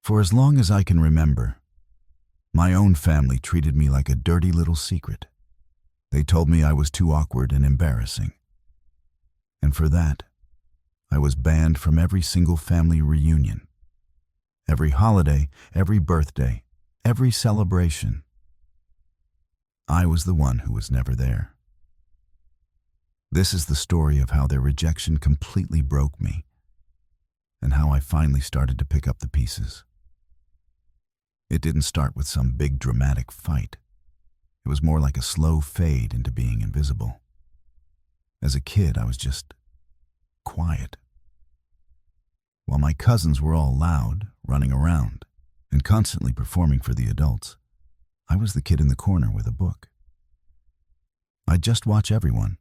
For as long as I can remember, my own family treated me like a dirty little secret. They told me I was too awkward and embarrassing. And for that, I was banned from every single family reunion. Every holiday, every birthday, every celebration. I was the one who was never there. This is the story of how their rejection completely broke me, and how I finally started to pick up the pieces. It didn't start with some big dramatic fight. It was more like a slow fade into being invisible. As a kid, I was just quiet. While my cousins were all loud, running around, and constantly performing for the adults, I was the kid in the corner with a book. I'd just watch everyone,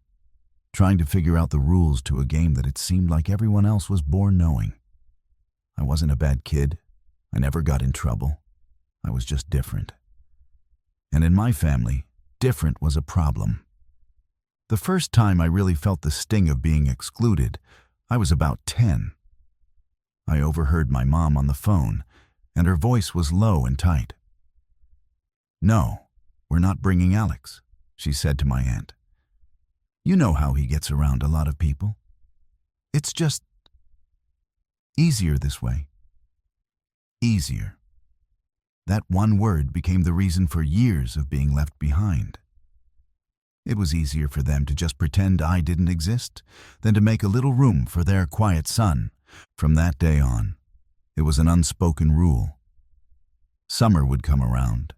trying to figure out the rules to a game that it seemed like everyone else was born knowing. I wasn't a bad kid. I never got in trouble. I was just different. And in my family, different was a problem. The first time I really felt the sting of being excluded, I was about 10. I overheard my mom on the phone, and her voice was low and tight. "No, we're not bringing Alex," she said to my aunt. "You know how he gets around a lot of people. It's just easier this way." Easier. That one word became the reason for years of being left behind. It was easier for them to just pretend I didn't exist than to make a little room for their quiet son. From that day on, it was an unspoken rule. Summer would come around,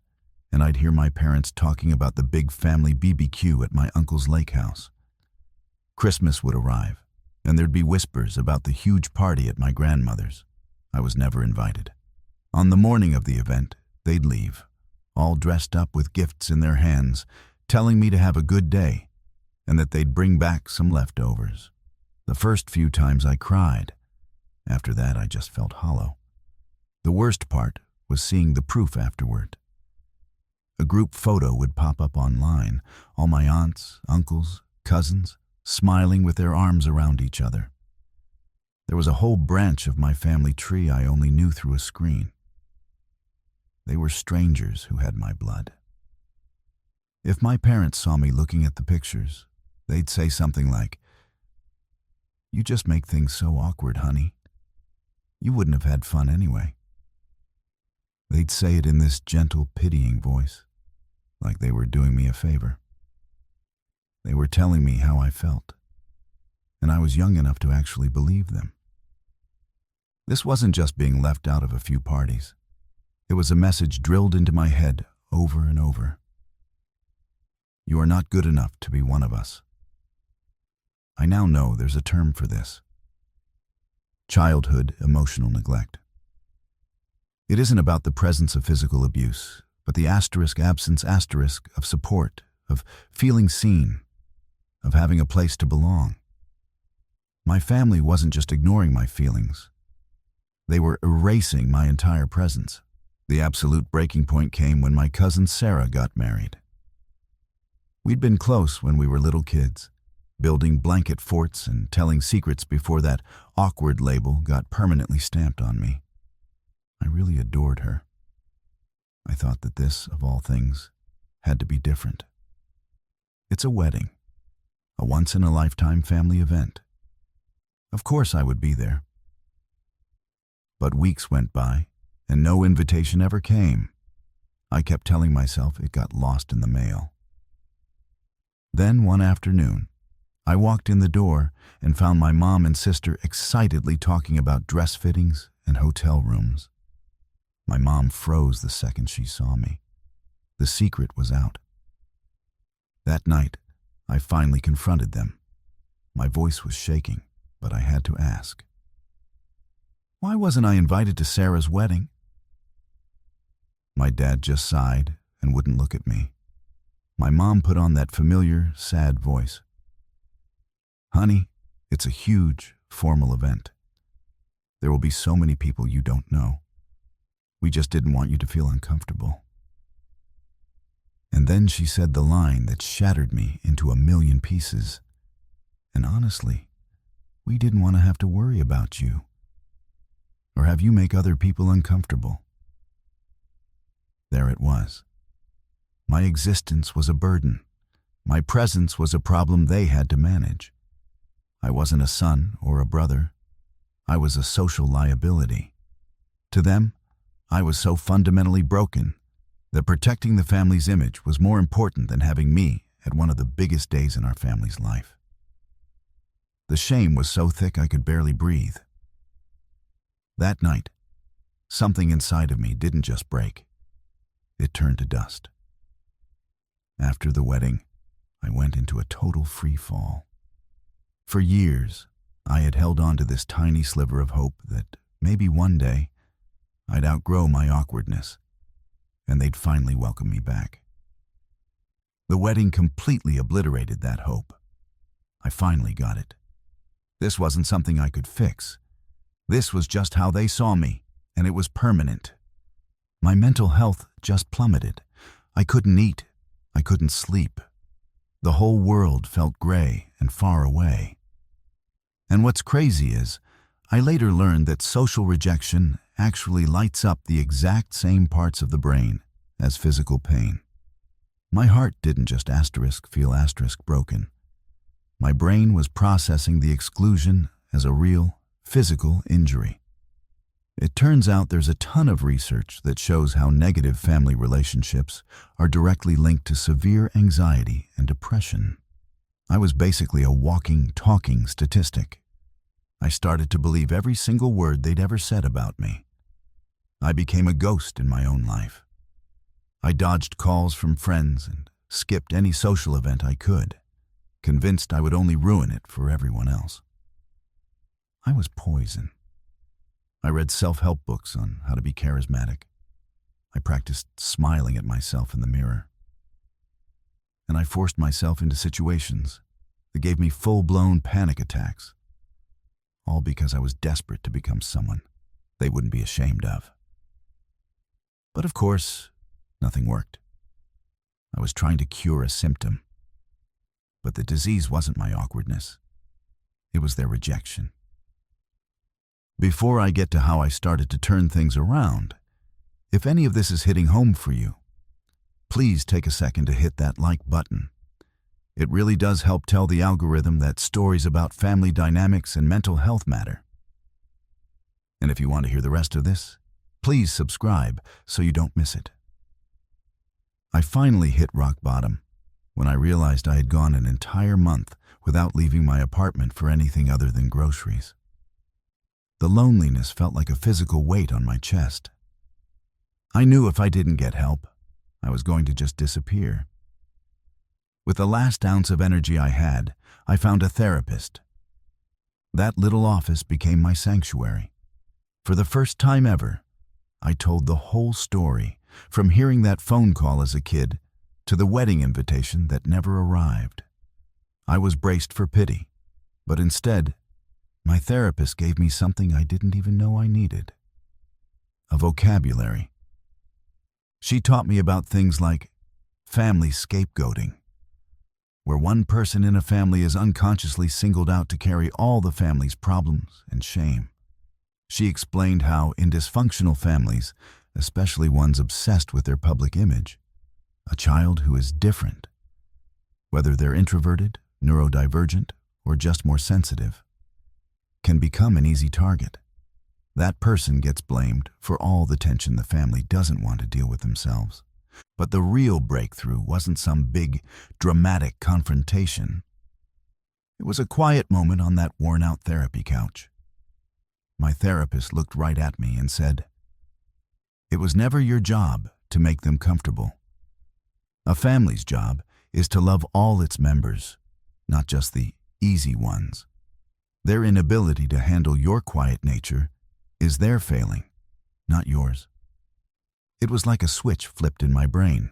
and I'd hear my parents talking about the big family BBQ at my uncle's lake house. Christmas would arrive, and there'd be whispers about the huge party at my grandmother's. I was never invited. On the morning of the event, they'd leave, all dressed up with gifts in their hands, telling me to have a good day, and that they'd bring back some leftovers. The first few times I cried. After that, I just felt hollow. The worst part was seeing the proof afterward. A group photo would pop up online, all my aunts, uncles, cousins, smiling with their arms around each other. There was a whole branch of my family tree I only knew through a screen. They were strangers who had my blood. If my parents saw me looking at the pictures, they'd say something like, "You just make things so awkward, honey. You wouldn't have had fun anyway." They'd say it in this gentle, pitying voice, like they were doing me a favor. They were telling me how I felt, and I was young enough to actually believe them. This wasn't just being left out of a few parties. It was a message drilled into my head over and over. You are not good enough to be one of us. I now know there's a term for this. Childhood emotional neglect. It isn't about the presence of physical abuse, but the absence of support, of feeling seen, of having a place to belong. My family wasn't just ignoring my feelings. They were erasing my entire presence. The absolute breaking point came when my cousin Sarah got married. We'd been close when we were little kids, building blanket forts and telling secrets before that awkward label got permanently stamped on me. I really adored her. I thought that this, of all things, had to be different. It's a wedding, a once-in-a-lifetime family event. Of course I would be there. But weeks went by, and no invitation ever came. I kept telling myself it got lost in the mail. Then one afternoon, I walked in the door and found my mom and sister excitedly talking about dress fittings and hotel rooms. My mom froze the second she saw me. The secret was out. That night, I finally confronted them. My voice was shaking, but I had to ask. Why wasn't I invited to Sarah's wedding? My dad just sighed and wouldn't look at me. My mom put on that familiar, sad voice. Honey, it's a huge, formal event. There will be so many people you don't know. We just didn't want you to feel uncomfortable. And then she said the line that shattered me into a million pieces. And honestly, we didn't want to have to worry about you. Or have you make other people uncomfortable? There it was. My existence was a burden. My presence was a problem they had to manage. I wasn't a son or a brother. I was a social liability. To them, I was so fundamentally broken that protecting the family's image was more important than having me at one of the biggest days in our family's life. The shame was so thick I could barely breathe. That night, something inside of me didn't just break. It turned to dust. After the wedding, I went into a total free fall. For years, I had held on to this tiny sliver of hope that maybe one day I'd outgrow my awkwardness and they'd finally welcome me back. The wedding completely obliterated that hope. I finally got it. This wasn't something I could fix. This was just how they saw me, and it was permanent. My mental health just plummeted. I couldn't eat. I couldn't sleep. The whole world felt gray and far away. And what's crazy is, I later learned that social rejection actually lights up the exact same parts of the brain as physical pain. My heart didn't just feel broken. My brain was processing the exclusion as a real, physical injury. It turns out there's a ton of research that shows how negative family relationships are directly linked to severe anxiety and depression. I was basically a walking, talking statistic. I started to believe every single word they'd ever said about me. I became a ghost in my own life. I dodged calls from friends and skipped any social event I could, convinced I would only ruin it for everyone else. I was poison. I read self-help books on how to be charismatic. I practiced smiling at myself in the mirror. And I forced myself into situations that gave me full-blown panic attacks, all because I was desperate to become someone they wouldn't be ashamed of. But of course, nothing worked. I was trying to cure a symptom. But the disease wasn't my awkwardness. It was their rejection. Before I get to how I started to turn things around, if any of this is hitting home for you, please take a second to hit that like button. It really does help tell the algorithm that stories about family dynamics and mental health matter. And if you want to hear the rest of this, please subscribe so you don't miss it. I finally hit rock bottom when I realized I had gone an entire month without leaving my apartment for anything other than groceries. The loneliness felt like a physical weight on my chest. I knew if I didn't get help, I was going to just disappear. With the last ounce of energy I had, I found a therapist. That little office became my sanctuary. For the first time ever, I told the whole story, from hearing that phone call as a kid to the wedding invitation that never arrived. I was braced for pity, but instead, my therapist gave me something I didn't even know I needed: a vocabulary. She taught me about things like family scapegoating, where one person in a family is unconsciously singled out to carry all the family's problems and shame. She explained how in dysfunctional families, especially ones obsessed with their public image, a child who is different, whether they're introverted, neurodivergent, or just more sensitive, can become an easy target. That person gets blamed for all the tension the family doesn't want to deal with themselves. But the real breakthrough wasn't some big, dramatic confrontation. It was a quiet moment on that worn-out therapy couch. My therapist looked right at me and said, "It was never your job to make them comfortable. A family's job is to love all its members, not just the easy ones. Their inability to handle your quiet nature is their failing, not yours." It was like a switch flipped in my brain.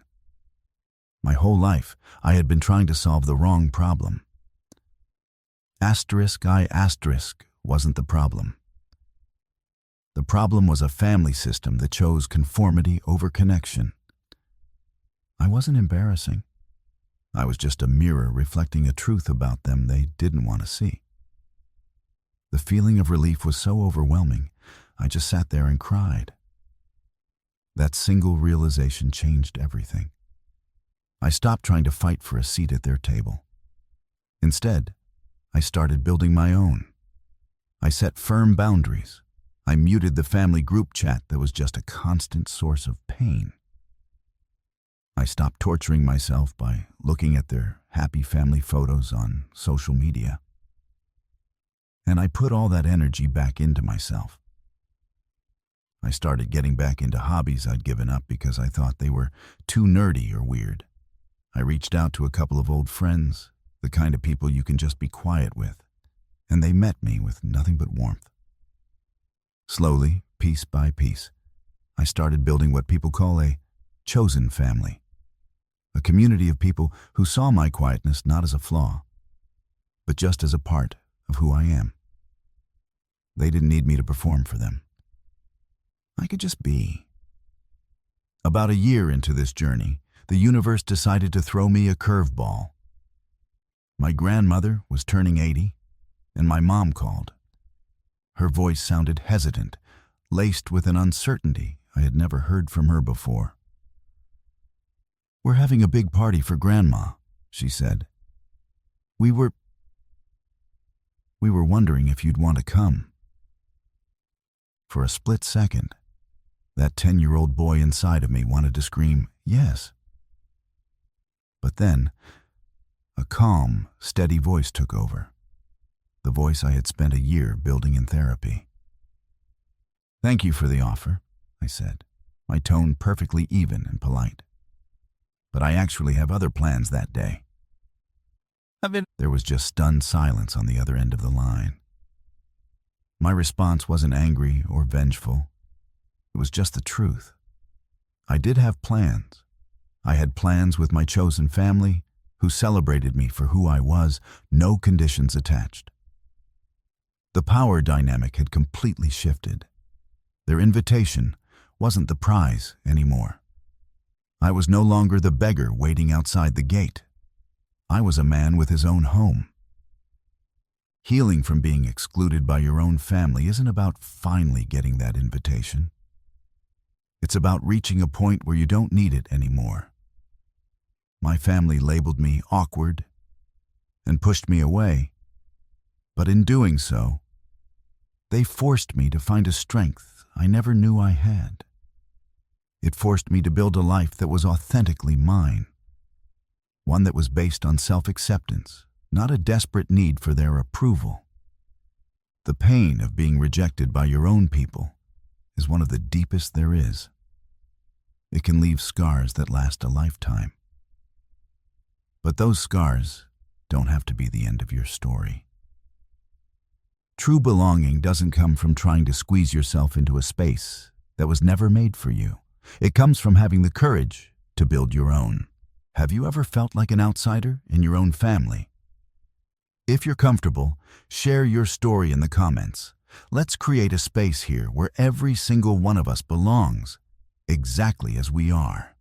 My whole life, I had been trying to solve the wrong problem. *I* wasn't the problem. The problem was a family system that chose conformity over connection. I wasn't embarrassing. I was just a mirror reflecting a truth about them they didn't want to see. The feeling of relief was so overwhelming, I just sat there and cried. That single realization changed everything. I stopped trying to fight for a seat at their table. Instead, I started building my own. I set firm boundaries. I muted the family group chat that was just a constant source of pain. I stopped torturing myself by looking at their happy family photos on social media. And I put all that energy back into myself. I started getting back into hobbies I'd given up because I thought they were too nerdy or weird. I reached out to a couple of old friends, the kind of people you can just be quiet with, and they met me with nothing but warmth. Slowly, piece by piece, I started building what people call a chosen family, a community of people who saw my quietness not as a flaw, but just as a part of who I am. They didn't need me to perform for them. I could just be. About a year into this journey, the universe decided to throw me a curveball. My grandmother was turning 80, and my mom called. Her voice sounded hesitant, laced with an uncertainty I had never heard from her before. "We're having a big party for Grandma," she said. We were wondering if you'd want to come." For a split second, that 10-year-old boy inside of me wanted to scream, "Yes." But then, a calm, steady voice took over, the voice I had spent a year building in therapy. "Thank you for the offer," I said, my tone perfectly even and polite. "But I actually have other plans that day." There was just stunned silence on the other end of the line. My response wasn't angry or vengeful. It was just the truth. I did have plans. I had plans with my chosen family, who celebrated me for who I was, no conditions attached. The power dynamic had completely shifted. Their invitation wasn't the prize anymore. I was no longer the beggar waiting outside the gate. I was a man with his own home. Healing from being excluded by your own family isn't about finally getting that invitation. It's about reaching a point where you don't need it anymore. My family labeled me awkward and pushed me away, but in doing so, they forced me to find a strength I never knew I had. It forced me to build a life that was authentically mine, one that was based on self-acceptance, not a desperate need for their approval. The pain of being rejected by your own people is one of the deepest there is. It can leave scars that last a lifetime. But those scars don't have to be the end of your story. True belonging doesn't come from trying to squeeze yourself into a space that was never made for you. It comes from having the courage to build your own. Have you ever felt like an outsider in your own family? If you're comfortable, share your story in the comments. Let's create a space here where every single one of us belongs, exactly as we are.